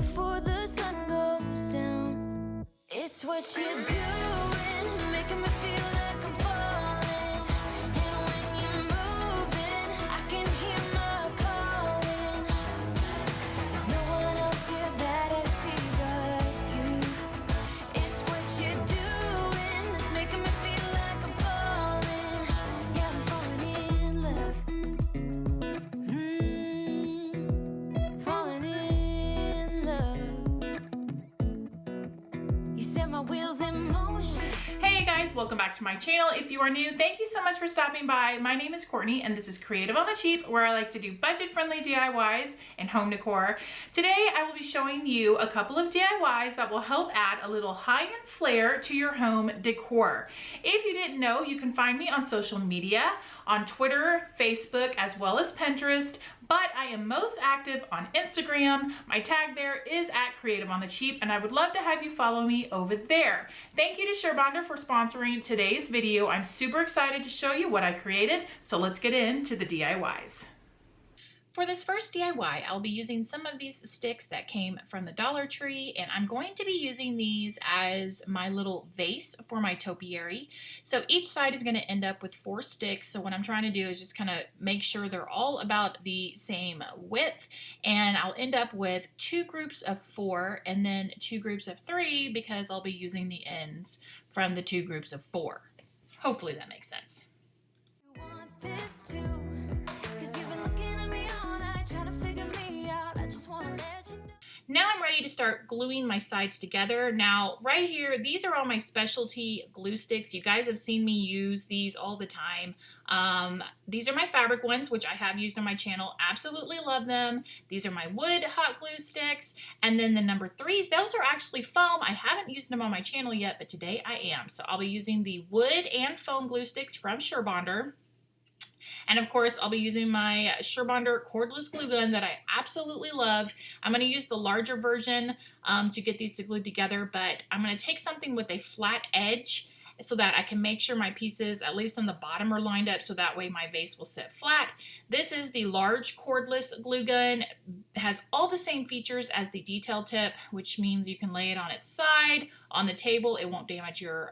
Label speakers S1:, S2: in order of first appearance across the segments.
S1: before the sun goes down. It's what you're doing, it's making me feel like I'm falling. And when you're moving, I can hear my calling. There's no one else here that I see but you. It's what you're doing, it's making me feel like I'm falling. Yeah, I'm falling in love. Falling in love. You set my wheels in motion.
S2: Hey guys, welcome back to my channel. If you are new, thank you so much for stopping by. My name is Courtney and this is Creative on the Cheap, where I like to do budget-friendly DIYs and home decor. Today I will be showing you a couple of DIYs that will help add a little high-end flair to your home decor. If you didn't know, you can find me on social media, on Twitter, Facebook, as well as Pinterest, but I am most active on Instagram. My tag there is @CreativeOnTheCheap, and I would love to have you follow me over there. Thank you to Surebonder for sponsoring today's video. I'm super excited to show you what I created, so let's get into the DIYs. For this first DIY, I'll be using some of these sticks that came from the Dollar Tree, and I'm going to be using these as my little vase for my topiary. So each side is going to end up with 4 sticks. So what I'm trying to do is just kind of make sure they're all about the same width, and I'll end up with 2 groups of 4 and then 2 groups of 3 because I'll be using the ends from the 2 groups of 4. Hopefully that makes sense.
S1: You want this too, 'cause you've been looking at me all night, trying to figure me out. I just want to let you know.
S2: Now I'm ready to start gluing my sides together. Now right here, these are all my specialty glue sticks. You guys have seen me use these all the time. These are my fabric ones, which I have used on my channel. Absolutely love them. These are my wood hot glue sticks. And then the number 3s, those are actually foam. I haven't used them on my channel yet, but today I am. So I'll be using the wood and foam glue sticks from Surebonder. And of course, I'll be using my Surebonder cordless glue gun that I absolutely love. I'm going to use the larger version to get these to glue together, but I'm going to take something with a flat edge so that I can make sure my pieces, at least on the bottom, are lined up so that way my vase will sit flat. This is the large cordless glue gun. It has all the same features as the detail tip, which means you can lay it on its side, on the table. It won't damage your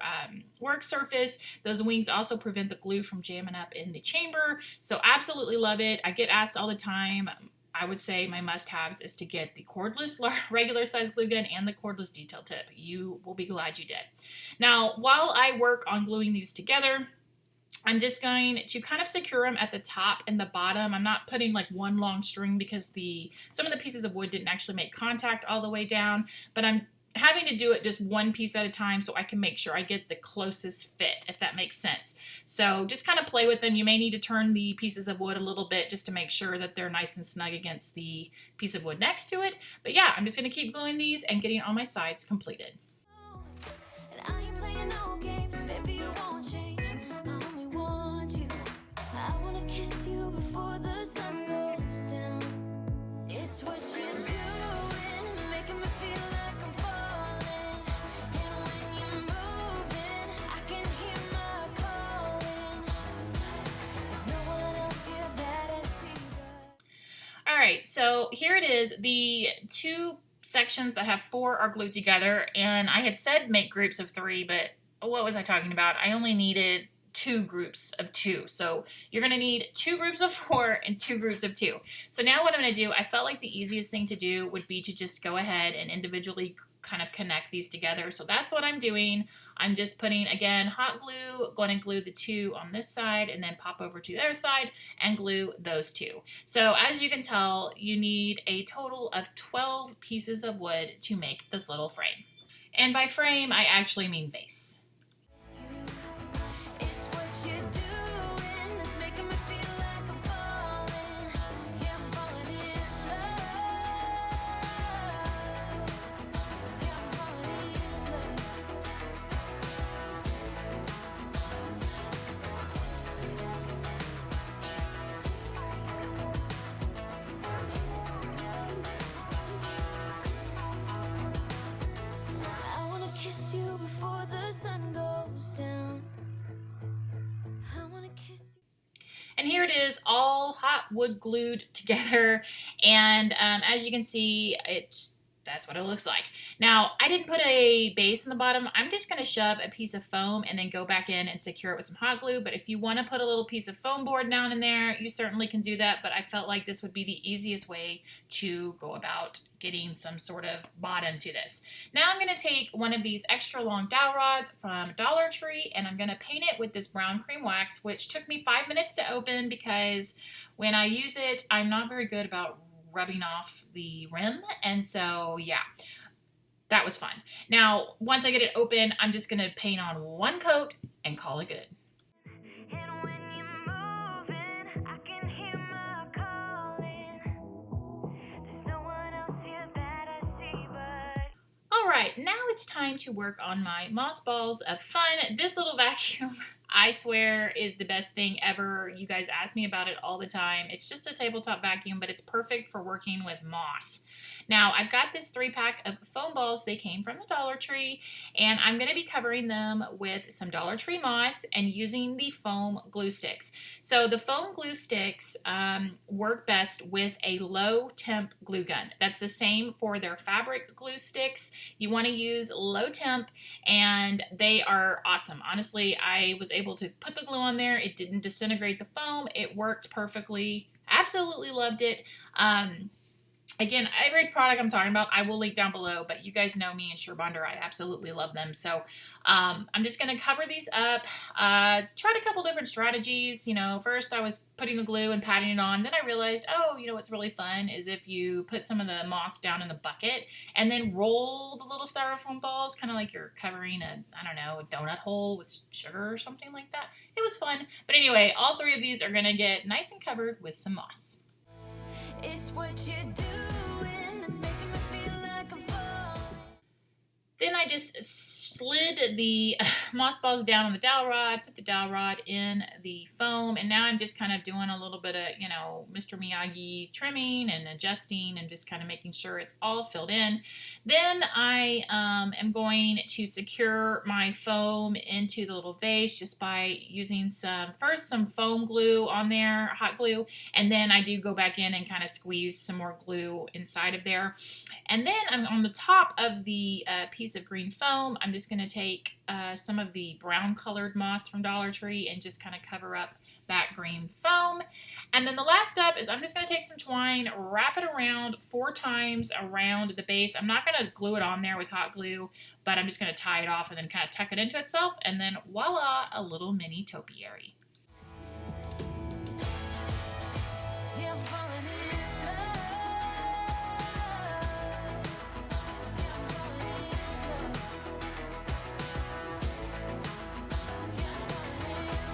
S2: work surface. Those wings also prevent the glue from jamming up in the chamber. So absolutely love it. I get asked all the time. I would say my must-haves is to get the cordless regular size glue gun and the cordless detail tip. You will be glad you did. Now, while I work on gluing these together, I'm just going to kind of secure them at the top and the bottom. I'm not putting like one long string because some of the pieces of wood didn't actually make contact all the way down, but I'm having to do it just one piece at a time so I can make sure I get the closest fit, if that makes sense. So just kind of play with them. You may need to turn the pieces of wood a little bit just to make sure that they're nice and snug against the piece of wood next to it. But yeah, I'm just going to keep gluing these and getting all my sides completed.
S1: And I ain't playing no games, baby, you won't change. I only want you. I want to kiss you before the sun goes down. It's what you're doing, it's making me feel like I'm falling. And when you're moving, I can hear my calling. There's no one else here that I see but.
S2: All right, so here it is. The 2 sections that have 4 are glued together, and I had said make groups of 3, but what was I talking about? I only needed 2 groups of 2. So you're going to need 2 groups of 4 and 2 groups of 2. So now what I'm going to do, I felt like the easiest thing to do would be to just go ahead and individually kind of connect these together. So that's what I'm doing. I'm just putting, again, hot glue, going to glue the 2 on this side and then pop over to the other side and glue those 2. So as you can tell, you need a total of 12 pieces of wood to make this little frame. And by frame, I actually mean vase.
S1: It's what you're doing, it's making me feel like I'm falling. Yeah, I'm falling in love. Yeah, I'm falling in love. I wanna kiss you before the sun goes down. I wanna kiss you.
S2: And here it is, all hot wood glued together. And as you can see, it's that's what it looks like. Now, I didn't put a base in the bottom. I'm just going to shove a piece of foam and then go back in and secure it with some hot glue. But if you want to put a little piece of foam board down in there, you certainly can do that. But I felt like this would be the easiest way to go about getting some sort of bottom to this. Now I'm going to take one of these extra long dowel rods from Dollar Tree and I'm going to paint it with this brown cream wax, which took me 5 minutes to open because when I use it, I'm not very good about rubbing off the rim, and so yeah, that was fun. Now once I get it open, I'm just gonna paint on one coat and call it good. All right, now it's time to work on my moss balls of fun. This little vacuum, I swear, is the best thing ever. You guys ask me about it all the time. It's just a tabletop vacuum, but it's perfect for working with moss. Now, I've got this 3-pack of foam balls. They came from the Dollar Tree, and I'm going to be covering them with some Dollar Tree moss and using the foam glue sticks. So the foam glue sticks work best with a low temp glue gun. That's the same for their fabric glue sticks. You want to use low temp, and they are awesome. Honestly, I was able to put the glue on there. It didn't disintegrate the foam. It worked perfectly. Absolutely loved it. Again, every product I'm talking about, I will link down below, but you guys know me and Surebonder. I absolutely love them. So I'm just going to cover these up. Tried a couple different strategies. You know, first I was putting the glue and patting it on. Then I realized, oh, you know what's really fun is if you put some of the moss down in the bucket and then roll the little styrofoam balls, kind of like you're covering a, I don't know, a donut hole with sugar or something like that. It was fun. But anyway, all 3 of these are going to get nice and covered with some moss.
S1: It's what you're doing that's making me feel like I'm falling.
S2: Then I just slid the moss balls down on the dowel rod, put the dowel rod in the foam, and now I'm just kind of doing a little bit of, you know, Mr. Miyagi trimming and adjusting and just kind of making sure it's all filled in. Then I am going to secure my foam into the little vase just by using some foam glue on there, hot glue, and then I do go back in and kind of squeeze some more glue inside of there. And then I'm on the top of the piece of green foam, I'm just going to take some of the brown colored moss from Dollar Tree and just kind of cover up that green foam. And then the last step is I'm just going to take some twine, wrap it around 4 times around the base. I'm not going to glue it on there with hot glue, but I'm just going to tie it off and then kind of tuck it into itself, and then voila, a little mini topiary.
S1: Yeah, I'm falling in love. Yeah, I'm falling in love. Yeah, I'm falling in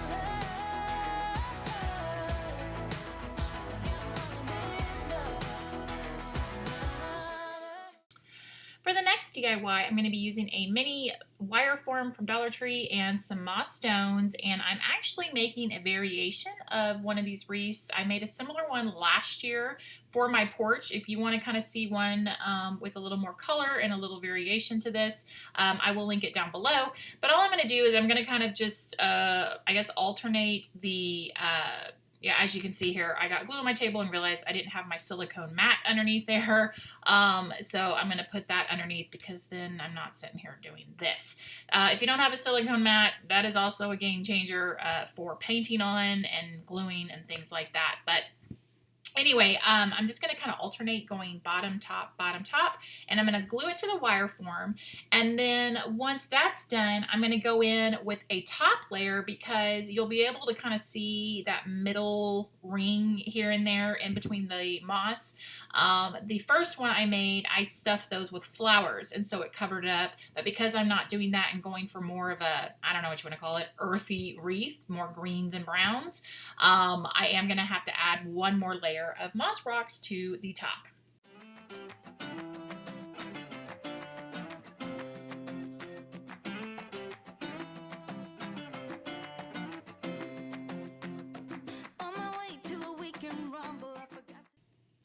S1: love. Yeah, I'm falling in love.
S2: For the next DIY, I'm going to be using a mini wire form from Dollar Tree and some moss stones, and I'm actually making a variation of one of these wreaths. I made a similar one last year for my porch. If you want to kind of see one with a little more color and a little variation to this, I will link it down below. But all I'm going to do is I'm going to kind of just, I guess, alternate the yeah, as you can see here, I got glue on my table and realized I didn't have my silicone mat underneath there. So I'm going to put that underneath because then I'm not sitting here doing this. If you don't have a silicone mat, that is also a game changer for painting on and gluing and things like that. But anyway, I'm just going to kind of alternate going bottom, top, and I'm going to glue it to the wire form. And then once that's done, I'm going to go in with a top layer because you'll be able to kind of see that middle ring here and there in between the moss. The first one I made, I stuffed those with flowers, and so it covered it up. But because I'm not doing that and going for more of a, I don't know what you want to call it, earthy wreath, more greens and browns, I am going to have to add one more layer of moss rocks to the top.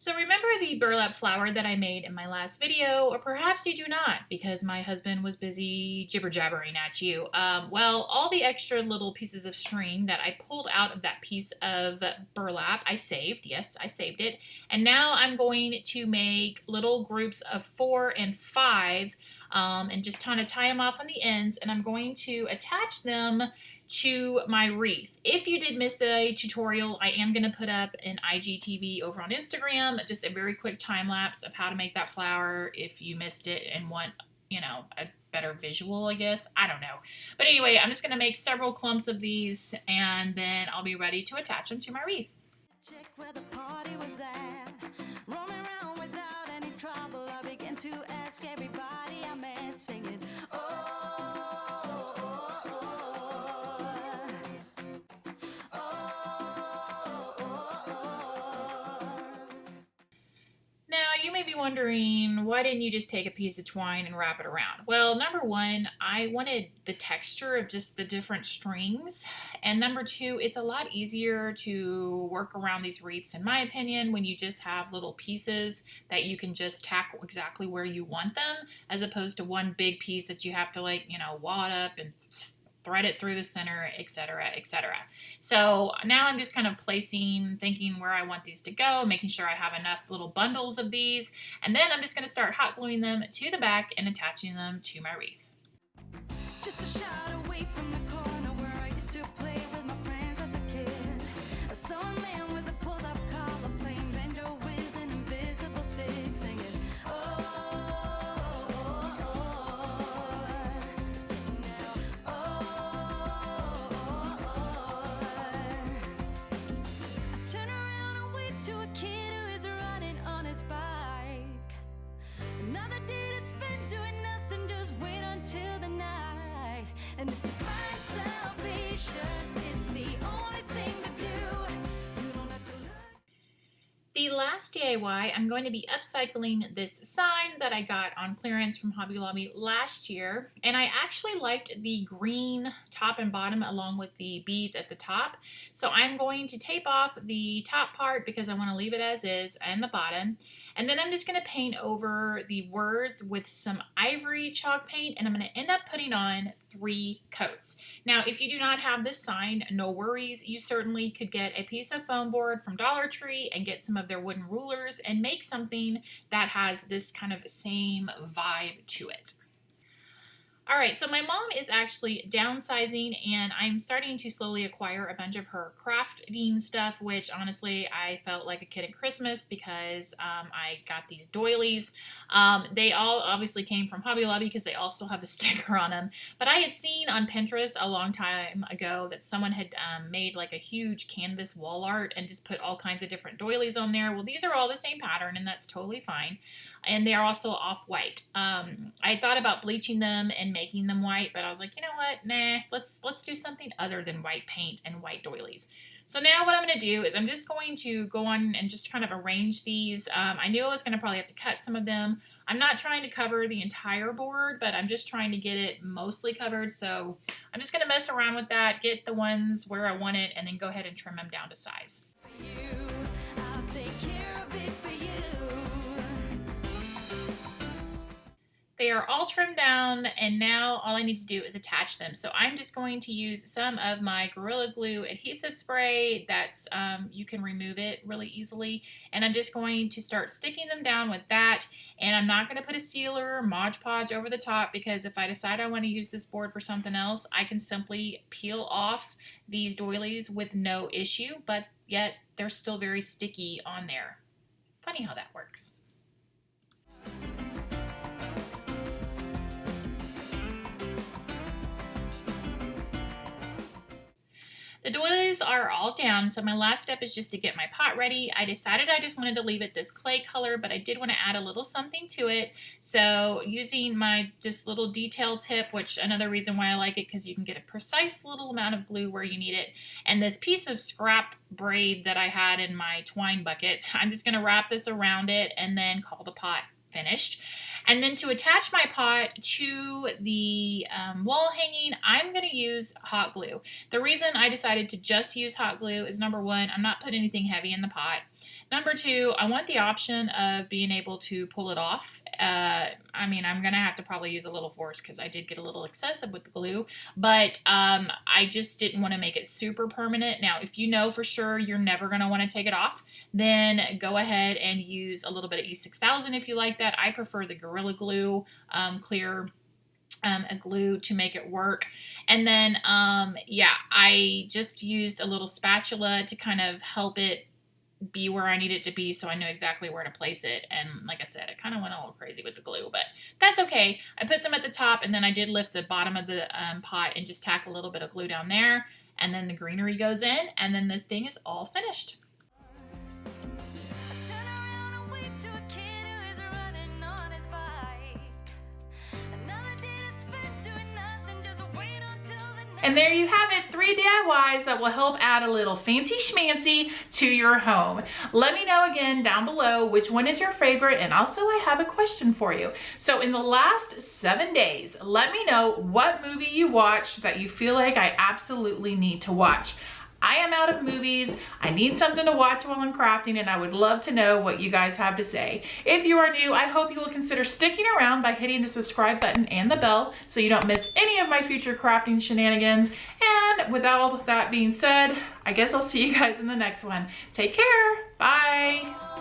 S2: So remember the burlap flower that I made in my last video, or perhaps you do not because my husband was busy jibber-jabbering at you. Well, all the extra little pieces of string that I pulled out of that piece of burlap, I saved. Yes, I saved it. And now I'm going to make little groups of 4 and 5 and just kind of tie them off on the ends, and I'm going to attach them to my wreath. If you did miss the tutorial, I am going to put up an IGTV over on Instagram, just a very quick time lapse of how to make that flower if you missed it and want, you know, a better visual, I guess. I don't know. But anyway, I'm just going to make several clumps of these and then I'll be ready to attach them to my wreath.
S1: Check where the party was at. Roaming around without any trouble. I began to ask everybody I met, singing,
S2: Now, you may be wondering, why didn't you just take a piece of twine and wrap it around? Well, number one, I wanted the texture of just the different strings. And number two, it's a lot easier to work around these wreaths, in my opinion, when you just have little pieces that you can just tack exactly where you want them, as opposed to one big piece that you have to, like, you know, wad up and thread it through the center, etc., etc. So now I'm just kind of thinking where I want these to go, making sure I have enough little bundles of these, and then I'm just going to start hot gluing them to the back and attaching them to my wreath.
S1: just a shot away from the corner where I used to play with my friends as a kid. I saw a man with a pulled-up collar playing banjo with an invisible stick, singing, sing now, I turn around and wave to a kid who is running on his bike. Another day to spend doing nothing, just wait until the night. And if you find salvation is the only thing to do, you don't have to look.
S2: The last DIY, I'm going to be upcycling this sign that I got on clearance from Hobby Lobby last year, and I actually liked the green top and bottom along with the beads at the top. So I'm going to tape off the top part because I want to leave it as is, and the bottom, and then I'm just going to paint over the words with some ivory chalk paint, and I'm going to end up putting on 3 coats. Now, if you do not have this sign, no worries. You certainly could get a piece of foam board from Dollar Tree and get some of their wooden rulers and make something that has this kind of same vibe to it. All right, so my mom is actually downsizing, and I'm starting to slowly acquire a bunch of her crafting stuff, which honestly I felt like a kid at Christmas because I got these doilies. They all obviously came from Hobby Lobby because they also have a sticker on them, but I had seen on Pinterest a long time ago that someone had made like a huge canvas wall art and just put all kinds of different doilies on there. Well, these are all the same pattern, and that's totally fine, and they are also off-white. I thought about bleaching them and making them white, but I was like, you know what, nah, let's do something other than white paint and white doilies. So now what I'm going to do is I'm just going to go on and just kind of arrange these. I knew I was going to probably have to cut some of them. I'm not trying to cover the entire board, but I'm just trying to get it mostly covered. So I'm just going to mess around with that, get the ones where I want it, and then go ahead and trim them down to size.
S1: I'll take care of it for you.
S2: They are all trimmed down, and now all I need to do is attach them. So I'm just going to use some of my Gorilla Glue adhesive spray that's, you can remove it really easily. And I'm just going to start sticking them down with that. And I'm not going to put a sealer or Mod Podge over the top because if I decide I want to use this board for something else, I can simply peel off these doilies with no issue, but yet they're still very sticky on there. Funny how that works. The doilies are all down, so my last step is just to get my pot ready. I decided I just wanted to leave it this clay color, but I did want to add a little something to it. So using my just little detail tip, which another reason why I like it, because you can get a precise little amount of glue where you need it. And this piece of scrap braid that I had in my twine bucket, I'm just going to wrap this around it and then call the pot finished. And then to attach my pot to the wall hanging, I'm going to use hot glue. The reason I decided to just use hot glue is number one, I'm not putting anything heavy in the pot. Number 2, I want the option of being able to pull it off. I mean, I'm going to have to probably use a little force because I did get a little excessive with the glue, but I just didn't want to make it super permanent. Now, if you know for sure you're never going to want to take it off, then go ahead and use a little bit of E6000 if you like that. I prefer the Gorilla Glue clear a glue to make it work. And then, yeah, I just used a little spatula to kind of help it be where I need it to be so I know exactly where to place it. And like I said, I kind of went a little crazy with the glue, but that's okay. I put some at the top, and then I did lift the bottom of the pot and just tack a little bit of glue down there, and then the greenery goes in, and then this thing is all finished. And there you have it, 3 DIYs that will help add a little fancy schmancy to your home. Let me know again down below which one is your favorite, and also I have a question for you. So in the last 7 days, let me know what movie you watched that you feel like I absolutely need to watch. I am out of movies. I need something to watch while I'm crafting, and I would love to know what you guys have to say. If you are new, I hope you will consider sticking around by hitting the subscribe button and the bell so you don't miss any of my future crafting shenanigans. And with all of that being said, I guess I'll see you guys in the next one. Take care. Bye.